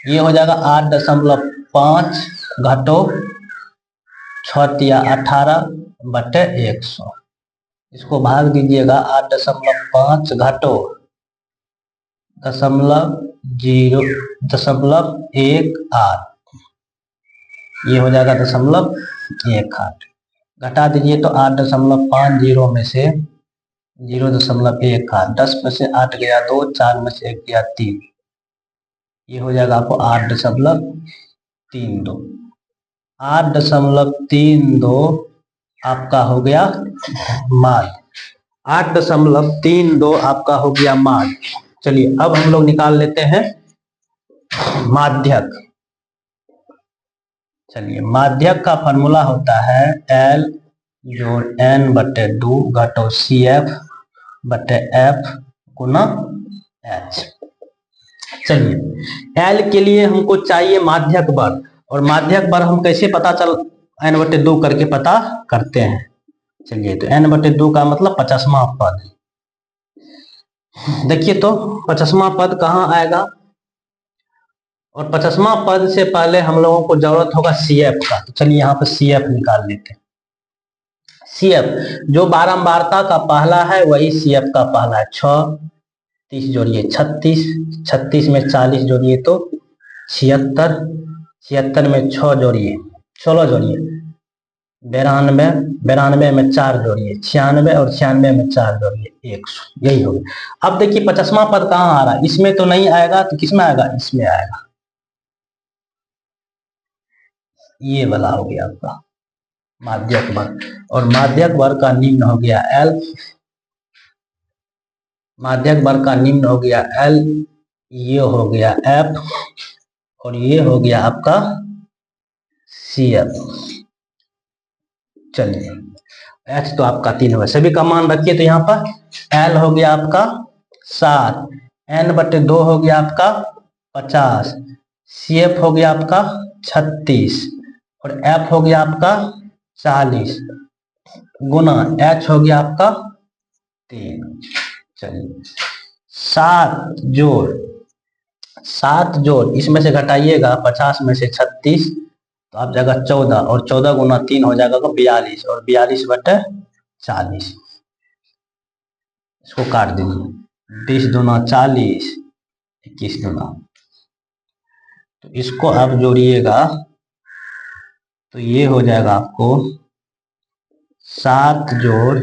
ये हो जाएगा 8.5 घटो 6 18 बटे 100। इसको भाग दीजिएगा। 8.5 घटो 0.18। ये हो जाएगा 0.18। घटा दीजिए तो 8.5 0 में से 0.18। 10 में से 8 गया 2, 4 में से 1 गया 3। ये हो जाएगा आपको 8.32। 8.32 आपका हो गया माद। 8.32 आपका हो गया माद। चलिए, अब हम लोग निकाल लेते हैं माध्यक। चलिए, माध्यक का फॉर्मूला होता है L जोड़ N बटे 2 घटो CF बटे F गुना H। चलिए, L के लिए हमको चाहिए माध्यक बल, और माध्यक बल हम कैसे पता चल N बटे 2 करके पता करते हैं। चलिए, तो N बटे 2 का मतलब 50वां पद। देखिए तो 50वां पद कहाँ आएगा? और 50वां पद से पहले हम लोगों को जरूरत होगा CF का। तो चलिए, यहाँ पे CF निकाल लेते हैं। CF जो बारंबारता का पहला है वही CF का पहला है। 6 30 जोड़िए 36, 36 में 40 जोड़िए तो 76, 76 में 6 जोड़िए 16 जोड़िए 92, 92 में 4 जोड़िए 96 और 96 में 4 जोड़िए 100। यही हो गया। अब देखिए 50वां पद कहाँ आ रहा है, इसमें तो नहीं आएगा तो किसमें आएगा, इसमें आएगा। ये वाला हो गया आपका माध्यक वर्ग, और माध्यक वर्ग का निम्न हो गया L, माध्यक वर्ग का निम्न हो गया L, ये हो गया F और ये हो गया आपका CF। चलिए H तो आपका 3 होगा, सभी का मान रखिए। तो यहाँ पर L हो गया आपका 7, N/2 हो गया आपका 50, CF हो गया आपका 36 और F हो गया आपका 40 गुना H हो गया आपका 3। चलिए 7 जोड़ इसमें से घटाइएगा 50 में से 36 तो आप जाएगा 14 और 14 गुना 3 हो जाएगा 42 और 42/40। इसको काट दीजिए, 20 दूना 40, 21 दूना, तो इसको आप जोड़िएगा तो ये हो जाएगा आपको 7 जोड़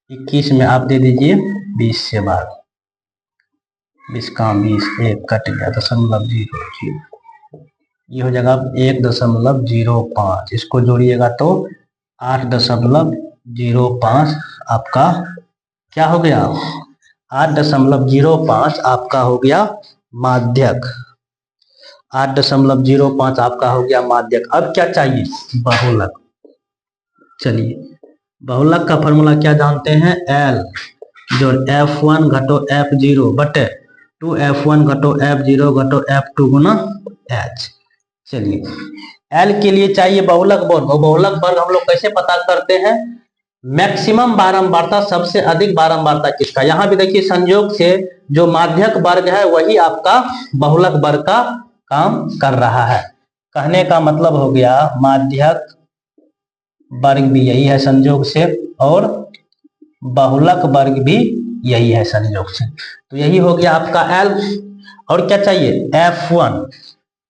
21 में आप दे दीजिए 20 से भाग, 20 का 20 एक कट गया 0.00, ये हो जाएगा 1.05। इसको जोड़िएगा तो 8.05 आपका क्या हो गया, 8.05 आपका हो गया माध्यक, 8.05 आपका हो गया माध्यक। अब क्या चाहिए, बहुलक। चलिए बहुलक का फॉर्मूला क्या जानते हैं, L जो F1 घटो F0 बटे 2F1 घटो F0 घटो F2 गुना H। चलिए L के लिए चाहिए बहुलक वर्ग, और बहुलक वर्ग हम लोग कैसे पता करते हैं, मैक्सिमम बारंबारता, सबसे अधिक बारंबारता किसका। यहाँ भी देखिए संयोग से जो माध्यक वर्ग है वही आपका बहुलक वर्ग का काम कर रहा है। कहने का मतलब हो गया माध्यक वर्ग भी यही है संयोग से, और बहुलक वर्ग भी यही है संयोग से। तो यही हो गया आपका L। और क्या चाहिए, F1,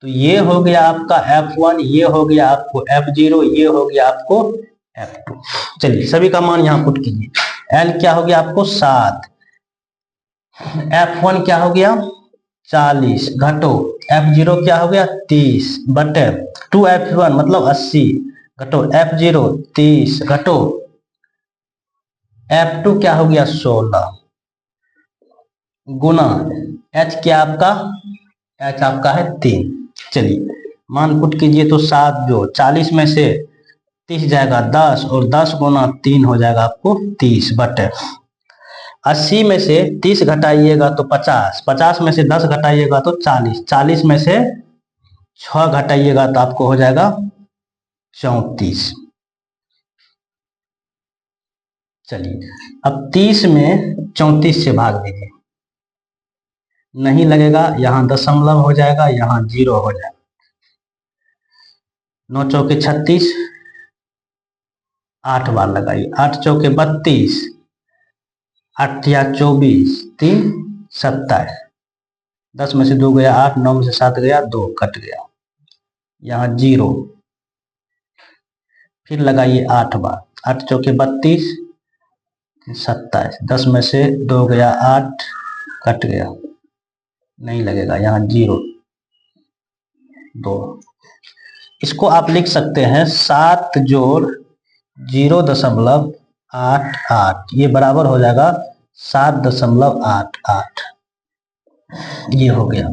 तो ये हो गया आपका F1, ये हो गया आपको F0, ये हो गया आपको F2। चलिए सभी का मान यहाँ पुट कीजिए। L क्या हो गया आपको 7, F1 क्या हो गया 40 घटो F0 क्या हो गया 30 बटे 2F1 मतलब 80 घटो F0 30 घटो F2 क्या हो गया 16 गुना H क्या आपका, H आपका है 3। चलिए मान पुट कीजिए तो 7 जो 40 में से 30 जाएगा 10 और 10 गुना 3 हो जाएगा आपको 30 बटे 80 में से 30 घटाइएगा तो 50, 50 में से 10 घटाइएगा तो 40, 40 में से 6 घटाइएगा तो आपको हो जाएगा 34। चलिए अब 30 में 34 से भाग दीजिए, नहीं लगेगा, यहाँ दशमलव हो जाएगा, यहाँ 0 हो जाएगा। 9 चौके 36, 8 बार लगाइए, 8 चौके 32, 8 या 24, 3 27, 10 में से 2 गया 8, 9 में से 7 गया 2 कट गया, यहाँ 0, फिर लगाइए 8 बार, 8 चौके 32, 27, 10 में से 2 गया 8 कट गया, नहीं लगेगा, यहाँ 0 2। इसको आप लिख सकते हैं 7 जोड़ 0.88, ये बराबर हो जाएगा 7.88। ये हो गया।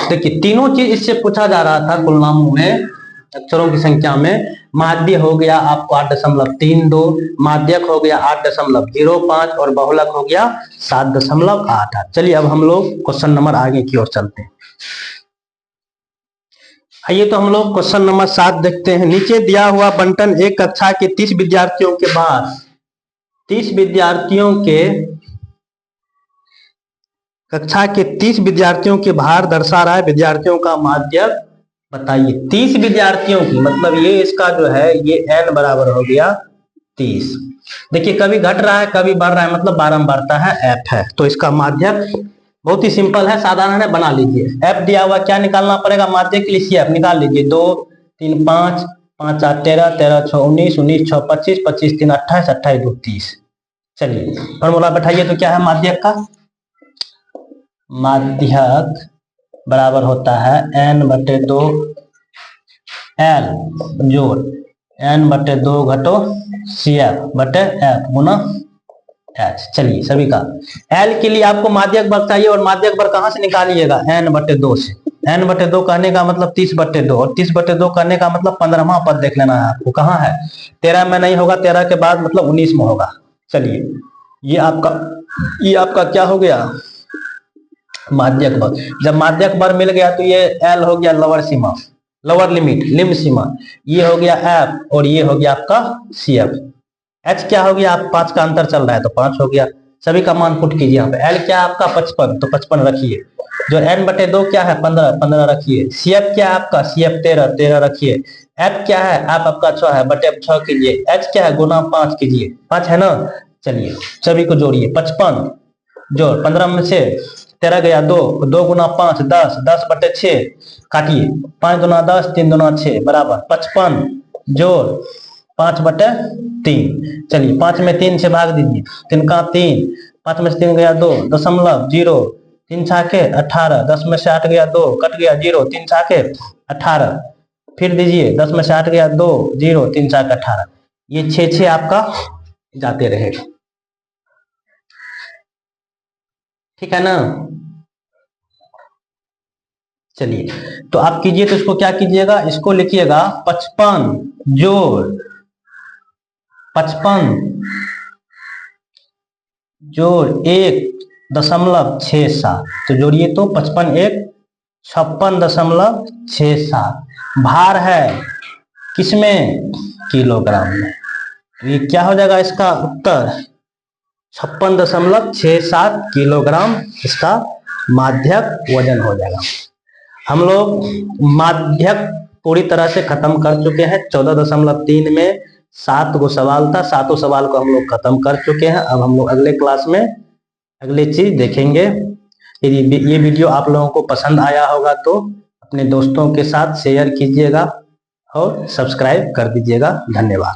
देखिए तीनों चीज इससे पूछा जा रहा था कुलनामों में, अक्षरों की संख्या में। माध्य हो गया आपको 8.32, माध्यक हो गया 8.05 और बहुलक हो गया 7.88। चलिए अब हम लोग क्वेश्चन नंबर आगे की ओर चलते हैं। आइए तो हम लोग क्वेश्चन नंबर 7 देखते हैं। नीचे दिया हुआ बंटन एक कक्षा के 30 विद्यार्थियों के बाद 30 विद्यार्थियों के कक्षा के 30 विद्यार्थियों के भार दर्शा रहा है, विद्यार्थियों का माध्यक बताइए। 30 विद्यार्थियों की मतलब ये इसका जो है ये n बराबर हो गया 30। देखिए कभी घट रहा है कभी बढ़ रहा है, मतलब बारंबारता है f है, तो इसका माध्यक बहुत ही सिंपल है, साधारण है, बना लीजिए। f दिया हुआ क्या निकालना पड़ेगा माध्यक के लिए, CF निकाल लीजिए। 2 3 5 5 8 13 13 6 19 19 6 25 25 3 28 28 2 30। चलिए फॉर्मूला बैठाइए, तो क्या है माध्यक का, माध्यक बराबर होता है n/2 L जोड़ n/2 घटो CF/F गुना H। चलिए सभी का L के लिए आपको माध्यक वर्ग चाहिए, और माध्यक वर्ग कहां से निकालिएगा, n/2 से। n/2 कहने का मतलब 30/2, और 30/2 कहने का मतलब 15वां पद देख लेना है आपको, कहाँ है, 13 में नहीं होगा, 13 के बाद मतलब 19 में होगा। चलिए ये आपका क्या हो गया, माध्यक वर्ग। जब माध्यक वर्ग मिल गया तो ये L हो गया लोअर सीमा, लोअर लिमिट, लिम्ब सीमा, ये हो गया F, और ये हो गया आपका CF। H क्या हो गया, आप 5 का अंतर चल रहा है तो 5 हो गया। सभी का मान पुट कीजिए यहाँ पे। L क्या है आपका 55, तो 55 रखिए। जो n/2 क्या है 15, 15 रखिए। CF क्या है आपका, CF 13, 13 रखिए। F क्या है, F आपका 6 है, बटे 6 कीजिए। H क्या है, गुना 5 कीजिए, 5 है ना। चलिए सभी को जोड़िए, 55 जोड़ 15 में से 13 गया 2, 2 गुना 5 10, 10/6 काटिए, 5 दुना 10 3 दुना 6 बराबर 55 जोड़ 5/3। चलिए 5 में 3 से भाग दीजिए, 3 का 3, 5 में से 3 गया 2 दशमलव 0, 3 छाके 18, 10 में से 8 गया 2 कट गया 0, 3 छाके 18, फिर दीजिए 10 में से 8 गया 2 0, 3 छाके 18, ये 6 आपका जाते रहेगा, ठीक है ना। चलिए तो आप कीजिए, तो इसको क्या कीजिएगा, इसको लिखिएगा 55 जोड़ 1.67, तो जोड़िए तो 55 1 56.67 भार है किसमें, किलोग्राम में। तो ये क्या हो जाएगा इसका उत्तर, 56.67 किलोग्राम इसका माध्यक वजन हो जाएगा। हम लोग माध्यक पूरी तरह से खत्म कर चुके हैं। 14.3 में 7 गो सवाल था, 7 सवाल को हम लोग खत्म कर चुके हैं। अब हम लोग अगले क्लास में अगली चीज देखेंगे। यदि ये वीडियो आप लोगों को पसंद आया होगा तो अपने दोस्तों के साथ शेयर कीजिएगा और सब्सक्राइब कर दीजिएगा। धन्यवाद।